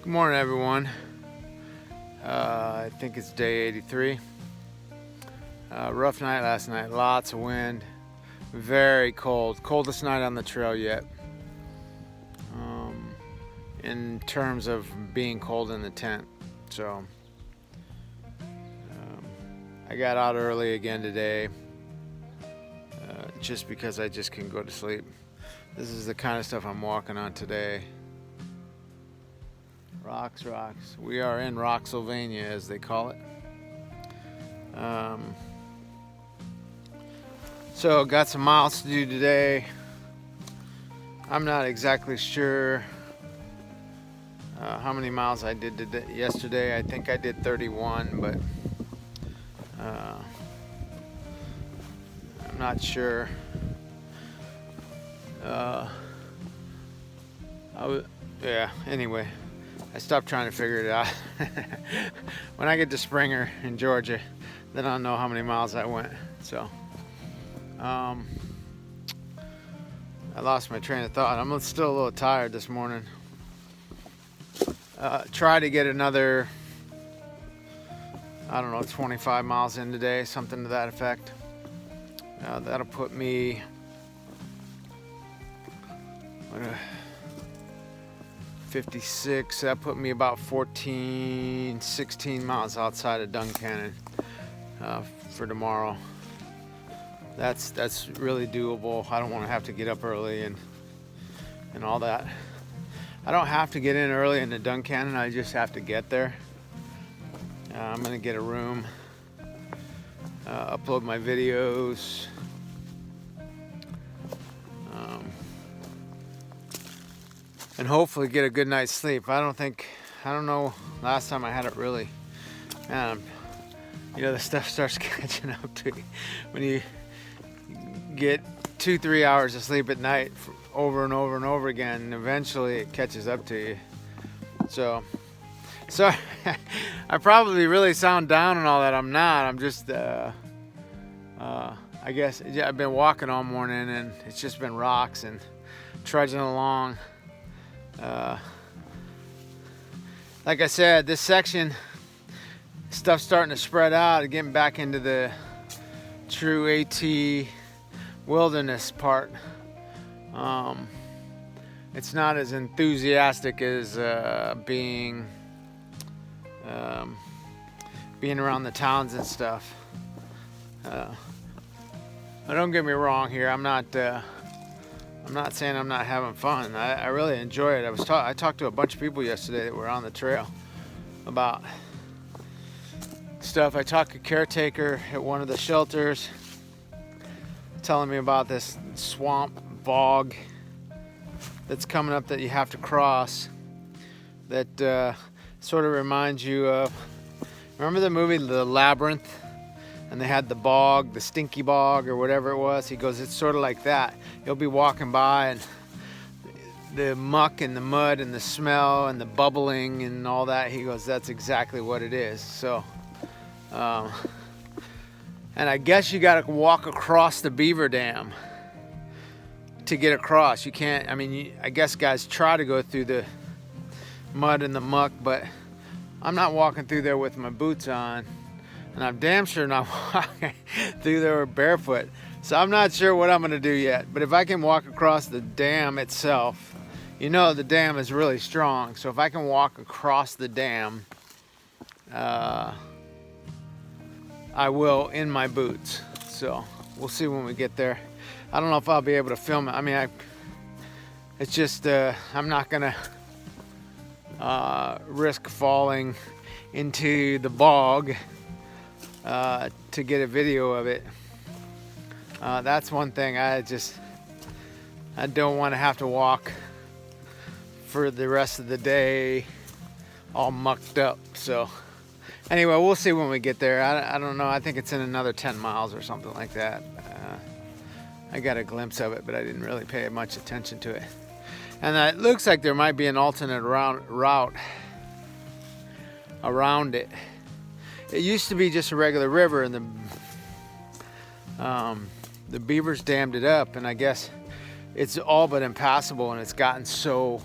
Good morning, everyone. I think it's day 83. Rough night last night, lots of wind, very cold. Coldest night on the trail yet. In terms of being cold in the tent. So I got out early again today just because I just couldn't go to sleep. This is the kind of stuff I'm walking on today. Rocks. We are in Rocksylvania, as they call it. So got some miles to do today. I'm not exactly sure how many miles I did yesterday. I think I did 31, but I'm not sure. Anyway, I stopped trying to figure it out. When I get to Springer in Georgia, then I'll know how many miles I went. So I lost my train of thought. I'm still a little tired this morning. Try to get another, 25 miles in today, something to that effect. That'll put me 56. That put me about 16 miles outside of Duncannon for tomorrow. That's really doable. I don't want to have to get up early and all that. I don't have to get in early into Duncannon. I just have to get there. I'm gonna get a room, upload my videos, and hopefully get a good night's sleep. I don't know, last time I had it really, the stuff starts catching up to you when you get 2-3 hours of sleep at night over and over and over again, and eventually it catches up to you. So I probably really sound down and all that. I'm not. I'm just I guess I've been walking all morning and it's just been rocks and trudging along. Like I said, this section, stuff's starting to spread out, getting back into the true AT wilderness part. It's not as enthusiastic as being around the towns and stuff. Don't get me wrong here. I'm not saying I'm not having fun. I really enjoy it. I talked to a bunch of people yesterday that were on the trail about stuff. I talked to a caretaker at one of the shelters, telling me about this swamp bog that's coming up that you have to cross, that sort of reminds you of, remember the movie The Labyrinth? And they had the bog, the stinky bog or whatever it was. He goes, it's sort of like that. You'll be walking by and the muck and the mud and the smell and the bubbling and all that. He goes, that's exactly what it is. So, and I guess you got to walk across the beaver dam to get across. You can't, I guess guys try to go through the mud and the muck, but I'm not walking through there with my boots on. And I'm damn sure not walking through there barefoot. So I'm not sure what I'm going to do yet. But if I can walk across the dam itself, the dam is really strong. So if I can walk across the dam, I will in my boots. So we'll see when we get there. I don't know if I'll be able to film it. It's just, I'm not going to risk falling into the bog to get a video of it. That's one thing. I don't want to have to walk for the rest of the day all mucked up. So anyway, we'll see when we get there. I don't know. I think it's in another 10 miles or something like that. I got a glimpse of it, but I didn't really pay much attention to it. And it looks like there might be an alternate route around it. It used to be just a regular river, and the beavers dammed it up, and I guess it's all but impassable, and it's gotten so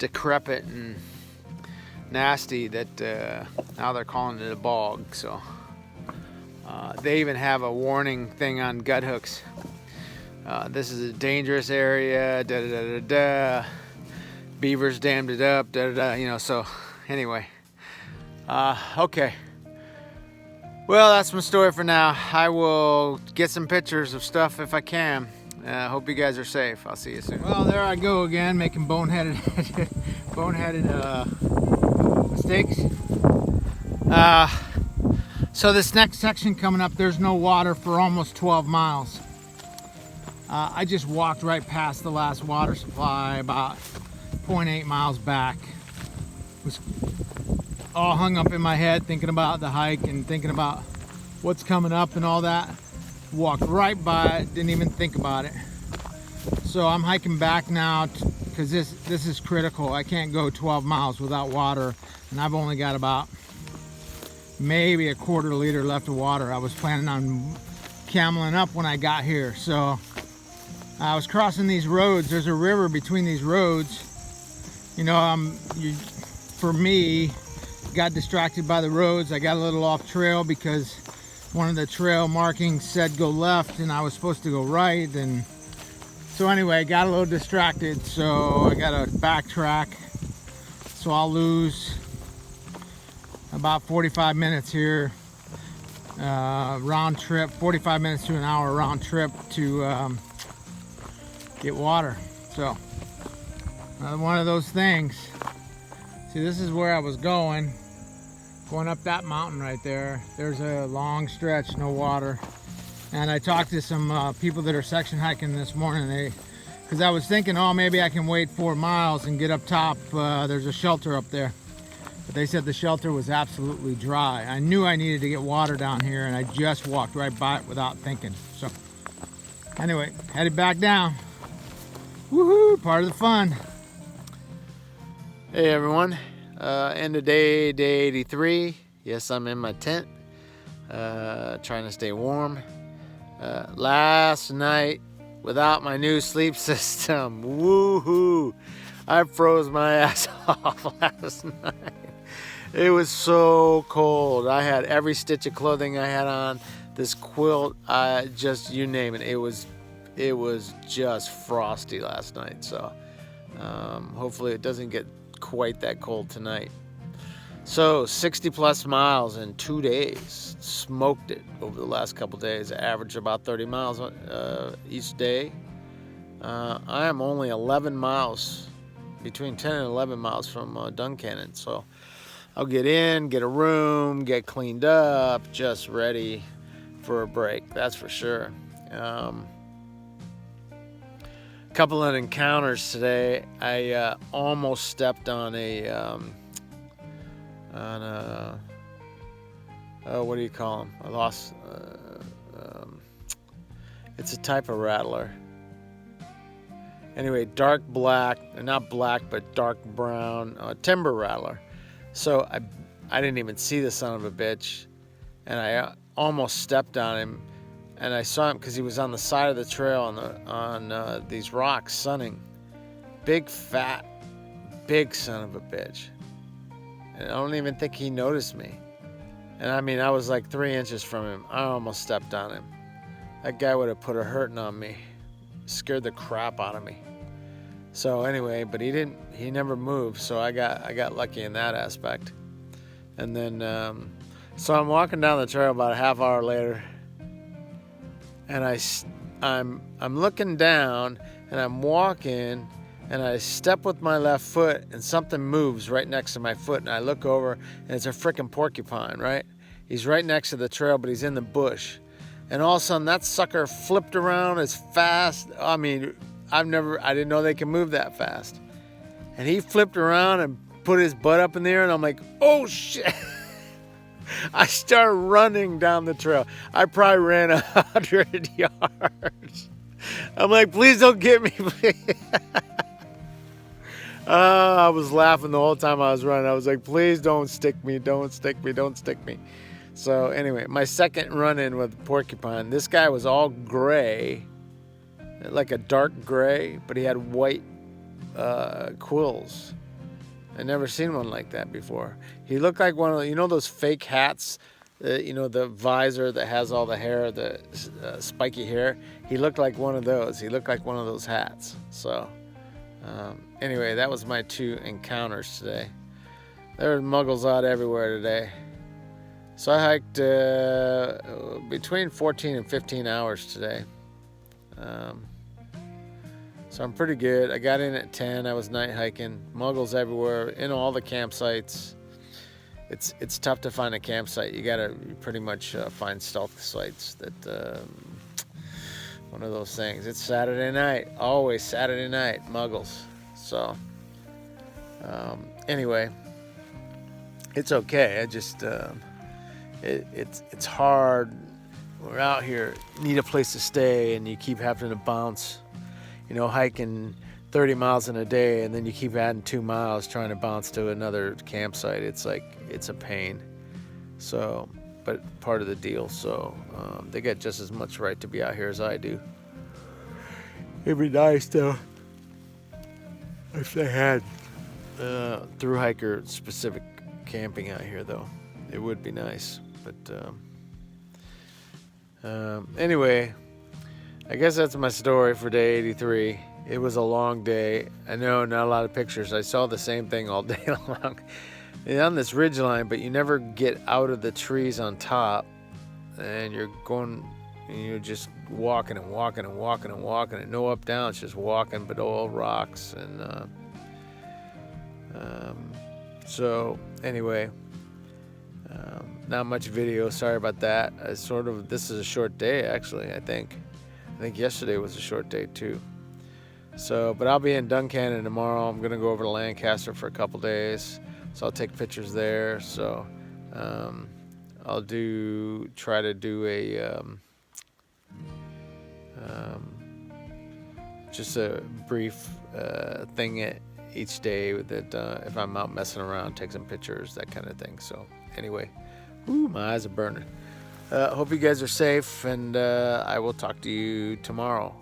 decrepit and nasty that now they're calling it a bog. So they even have a warning thing on gut hooks. This is a dangerous area. Da da da da da. Beavers dammed it up. Da da da. You know. So anyway. Okay. Well, that's my story for now. I will get some pictures of stuff if I can. Hope you guys are safe. I'll see you soon. Well, there I go again, making boneheaded mistakes. So this next section coming up, there's no water for almost 12 miles. I just walked right past the last water supply about 0.8 miles back. Was all hung up in my head thinking about the hike and thinking about what's coming up and all that. Walked right by it, didn't even think about it. So I'm hiking back now because this is critical. I can't go 12 miles without water, and I've only got about maybe a quarter liter left of water. I was planning on cameling up when I got here. So I was crossing these roads. There's a river between these roads. You know, for me, got distracted by the roads. I got a little off trail because one of the trail markings said go left and I was supposed to go right, and so anyway, I got a little distracted, so I gotta backtrack. So I'll lose about 45 minutes here, round trip, 45 minutes to an hour round trip to get water. So another one of those things. See, this is where I was going up that mountain right there. There's a long stretch, no water. And I talked to some people that are section hiking this morning. Because I was thinking, oh, maybe I can wait 4 miles and get up top. There's a shelter up there. But they said the shelter was absolutely dry. I knew I needed to get water down here, and I just walked right by it without thinking. So anyway, headed back down. Woohoo, part of the fun. Hey everyone. End of day 83. Yes, I'm in my tent, trying to stay warm. Last night, without my new sleep system, woohoo! I froze my ass off last night. It was so cold. I had every stitch of clothing I had on. This quilt, just you name it. It was just frosty last night. So hopefully it doesn't get quite that cold tonight. So 60 plus miles in 2 days. Smoked it over the last couple days. I averaged about 30 miles each day. I am only 11 miles, between 10 and 11 miles from Duncannon. So I'll get in, get a room, get cleaned up, just ready for a break. That's for sure. Couple of encounters today. I almost stepped on what do you call them? I lost. It's a type of rattler. Anyway, dark black, not black, but dark brown timber rattler. So I didn't even see the son of a bitch, and I almost stepped on him. And I saw him because he was on the side of the trail on these rocks sunning. Big, fat, big son of a bitch. And I don't even think he noticed me. And I mean, I was like 3 inches from him. I almost stepped on him. That guy would have put a hurting on me. Scared the crap out of me. So anyway, but he never moved. So I got lucky in that aspect. And then, so I'm walking down the trail about a half hour later. And I'm looking down and I'm walking and I step with my left foot and something moves right next to my foot, and I look over and it's a freaking porcupine, right? He's right next to the trail, but he's in the bush. And all of a sudden that sucker flipped around as fast. I mean, I didn't know they can move that fast. And he flipped around and put his butt up in the air, and I'm like, oh shit. I started running down the trail. I probably ran 100 yards. I'm like, please don't get me, please. I was laughing the whole time I was running. I was like, please don't stick me, don't stick me, don't stick me. So anyway, my second run-in with porcupine, this guy was all gray, like a dark gray, but he had white quills. I never seen one like that before. He looked like one of the, you know those fake hats, you know, the visor that has all the hair, the spiky hair. He looked like one of those. He looked like one of those hats. So anyway, that was my 2 encounters today. There were muggles out everywhere today. So I hiked between 14 and 15 hours today. So I'm pretty good. I got in at 10. I was night hiking. Muggles everywhere in all the campsites. It's tough to find a campsite. You gotta pretty much find stealth sites. That one of those things. It's Saturday night. Always Saturday night. Muggles. So anyway, it's okay. I just it's hard. We're out here, need a place to stay, and you keep having to bounce. You know, hiking 30 miles in a day, and then you keep adding 2 miles trying to bounce to another campsite. It's like, it's a pain. So, but part of the deal. So they got just as much right to be out here as I do. It'd be nice though if they had through hiker specific camping out here, though. It would be nice. But anyway, I guess that's my story for day 83. It was a long day. I know, not a lot of pictures. I saw the same thing all day long. And on this ridge line, but you never get out of the trees on top, and you're going, and you're just walking and walking and walking and walking, and no up down. It's just walking, but all rocks. And so anyway, not much video. Sorry about that. This is a short day, actually. I think yesterday was a short day too. So, but I'll be in Duncannon tomorrow. I'm gonna go over to Lancaster for a couple days, so I'll take pictures there. So I'll try to do a just a brief thing each day that if I'm out messing around, take some pictures, that kind of thing. So anyway, my eyes are burning. Hope you guys are safe, and I will talk to you tomorrow.